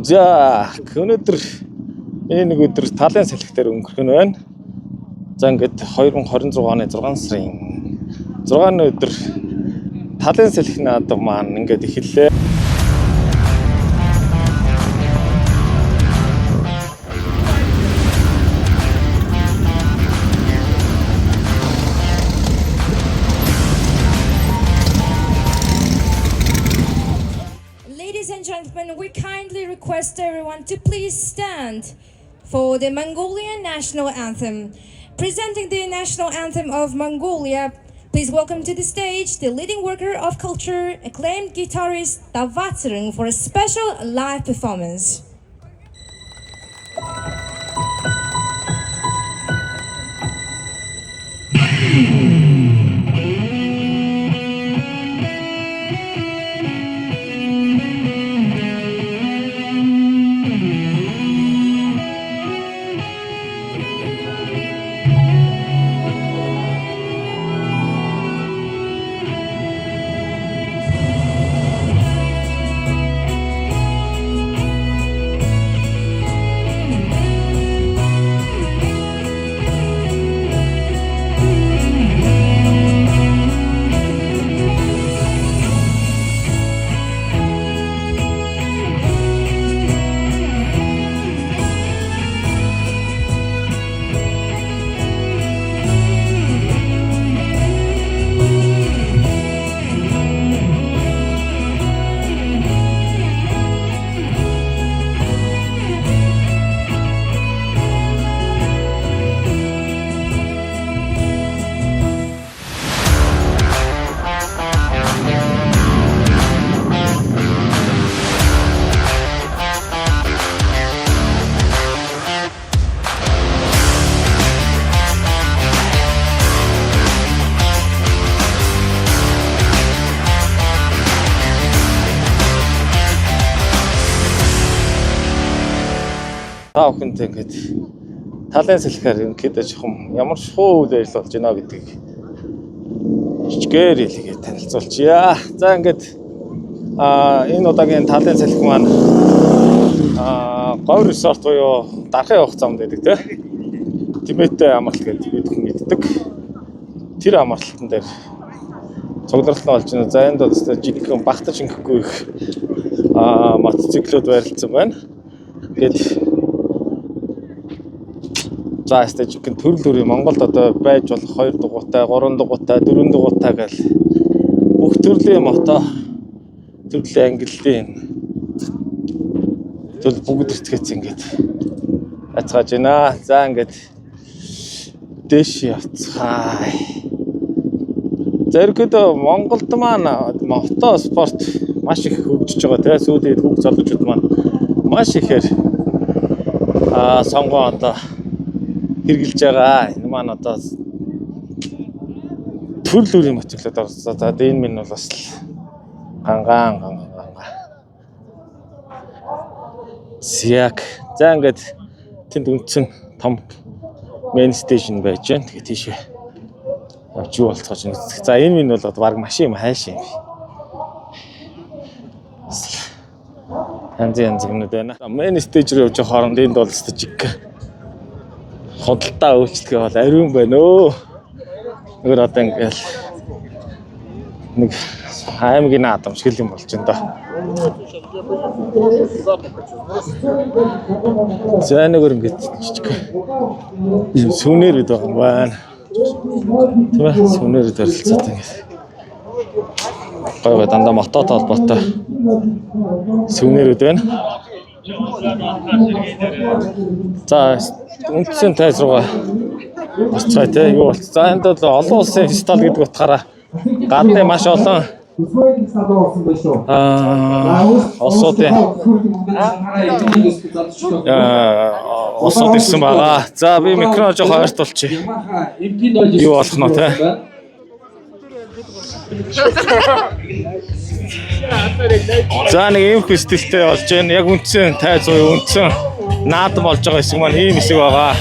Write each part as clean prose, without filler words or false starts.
За өнөөдөр нэг өдөр талын салхитаар өнгөрөх нь байна. За ингээд 2026 оны 6 сарын 6-ны өдөр талын салхины ад маань ингээд эхэллээ. Ladies and gentlemen, we kindly request everyone to please stand for the Mongolian national anthem. Presenting the national anthem of Mongolia, please welcome to the stage the leading worker of culture, acclaimed guitarist Davatsering for a special live performance. Та бүхэнд ингээд талын салхиар ингээд жоохон ямар шоу үйл ажиллагаа болж байна гэдгийг жижигээр хэлгээд танилцуулчихъя. За ингээд энэ удаагийн талын салхи маань Говь resort буюу дарахын явах замд байдаг тийм. Тибеттэй амралт гэдэг бид хүн мэддэг. Тэр амралтан дээр цугларалтай болж байна. За энд бол жигхэн багтаж ингээгүй их мотоциклүүд байрлалцсан байна. Ингээд за стажикэн төрөл Монголд одоо байж болох 2 дугуйтай, 3 дугуйтай, 4 дугуйтай гэл бүх төрлийн мото төрлийн ангиллын төл бүгд иртгэц ингээд ацгааж байна. За ингээд дэш явцгаая. Зэрэгдээ Монголд маань мото спорт маш их хөгжиж байгаа. Тэгээ сүүлийн хүүхд залуучууд маань маш ихээр сонгоо одоо хэрэгжилж байгаа. Энэ маань одоо төрөл бүрийн мотоциклүүд орсон. За энэ минь бол бас гангаан. Зяг. За ингээд тэнд үнцэн том main station байж байна. Тэгээ тийшээ явж юу болцоож байна. За энэ минь бол баг машин юм хайш юм. Янз юмнууд байна. Main stage руу явж байгаа хооронд энд бол жиг худалдаа үйлчлэгээ бол ариун байна өө. Өөр одоо ингээл нэг аймгийн наадам шиг юм болж байна да. За нэг ингээд жижиг сүнээр байгаа юм байна. Тийм ээ сүнээр төрөлцөөд ингээд гой дандаа мототой холбоотой сүнээрүүд байна. За үндсэн тайз руугаа босцоо те юу болц. За энд бол олон улсын фестивал гэдэг утгаараа гадны маш олон осууд ирсэн байгаа. За би микрофон жоохон ойртуулчих. Юу болох нь те. За нэг юм фестивалтэй болж байна. Яг үндсэн тайз уу үндсэн наадам болж байгаа хэсэг маань ийм хэсэг байгаа.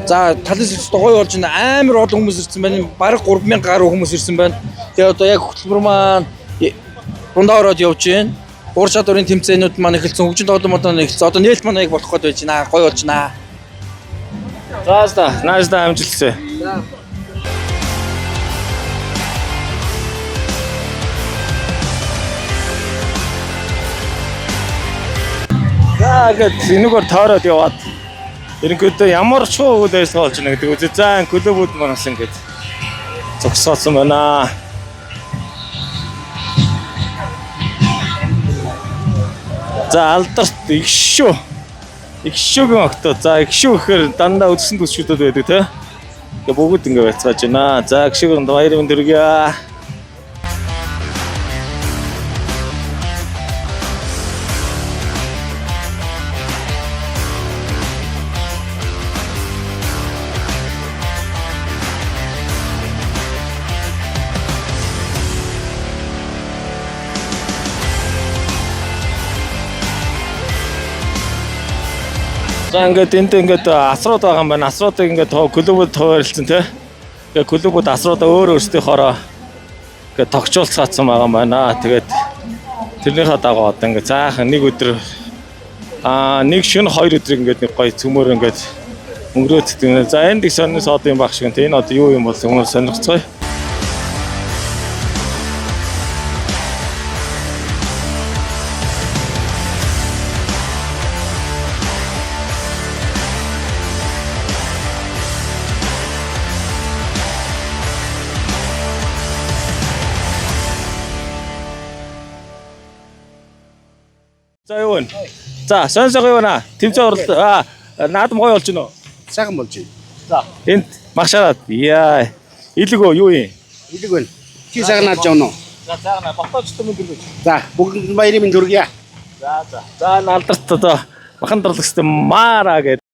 За талын сэлцтэй гоё болж байна. Амар олон хүмүүс ирсэн байна. Бараг 3000 гаруй хүмүүс ирсэн байна. Тэгээ одоо яг хөтөлбөр маань дундаа ороод явж байна. Ур чадварын тэмцээнүүд маань эхэлсэн. Хөгжин тоглоомод эхэлсэн. Одоо нээлт маань яг болох гээд байж байна. Гоё болж байна. За нааштай амжилтсэ. За гэт энэгээр тойроод яваад ерөнхийдөө ямар ч үйл ажиллагаа болж байна гэдэг үзээ. За клубүүд манаас ингэж зогсоосон байна. За алдарт Игшүүгийн октоо. За игшүү гэхээр дандаа өдсөн төсчүүдүүд байдаг те. Тэгээ бүгд ингэ байцгааж байна. За игшүүгийн баярын төргийа. За ингээд энд ингээд асрууд байгаа юм байна. Асруудыг ингээд клубуд хуваарлцсан тий. Тэгээд клубуд асруудаа өөр өөрсдийнхоороо ингээд тогтчуулцгаацсан байгаа юм байна. Тэгээд тэрнийхээ дагуу одоо ингээд цаахан нэг өдөр нэг шөнө хоёр өдрийг ингээд нэг гоё цөмөр ингээд өнгөрөөд тийм. За энд их сонир содын багш гэнтэй энэ одоо юу юм бол хүмүүс сонирхцгаая. За юу вэ? За сонирхоо юу наа? Тэмцээн оролт наадам гоё болж байна уу? Сайхан болж байна. За энд магшаараад яа илгөө юу юм? Илэг байна. Чи сайхан нааж явна уу? За цаагна ботоочтой мөн дөрвөж. За бүгд баярын минь дүргийа. За. За наалдарт одоо махан дурлагчтай маараа гэдэг.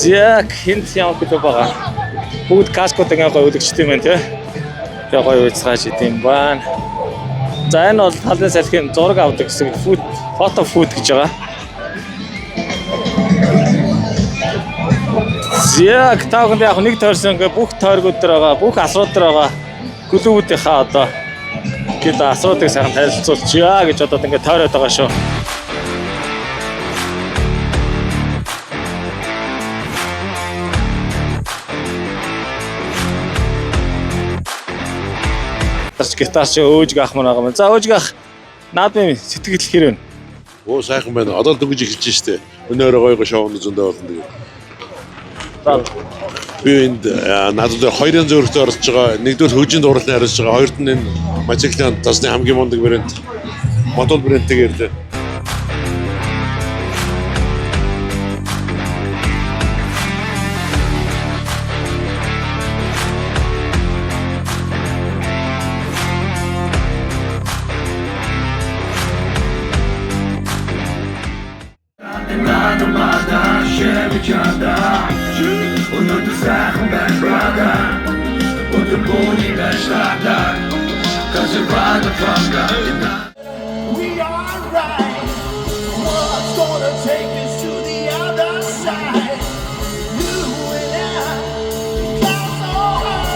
Яг хинт явах гэдэг байгаа. Бүгд каскод ингээ гоё үлгчтэй юм байна тий. Тэгээ гоё уйцгааж идэм байна. За энэ бол талын салхины зураг авдаг гэсэн фото фут гэж байгаа. Яг таагүй яг нэг тойрсон ингээ бүх тойргууд дээр байгаа, бүх асрууд дээр байгаа. Клубүүдийнхаа одоо гээд асруудыг сайхан танилцуулчихъя гэж одоо ингээ тойроод байгаа шүү. Гитарч өөжг ах мөн байгаа юм. За өөжг ах наадмын сэтгэл хэрэг вэ? Оо сайхан байна. Одоо л дөнгөж эхэлж штэ. Өнөөрөө гоё шоунд зөндөө болно тэгээд. За би энд надад хоёрын зөрөгтэй орж байгаа. Нэгдүгээр хөгжинд дурлалын харьж байгаа. Хоёрт нь энэ Мажиклан тасны хамгийн мундаг брэнд мотол брэндтэйгээр дээ. We are right. What's gonna take us to the other side? You and I got so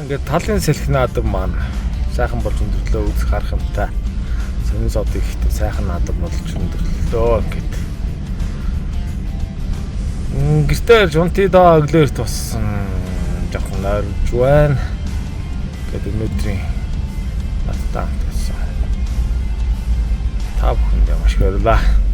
Ингээд талын салхи наадам маань сайхан болж өндөрлөө үзэх харах юмтай. Сонин сод ихтэй сайхан наадам болж өндөрлөө ингээд. Гэртээ жунти доо өглөөр туссан жоохон нойрж байна. Гэдэг өнөөдрийн надтай хамтсан. Та бүхэндээ маш их баярлалаа.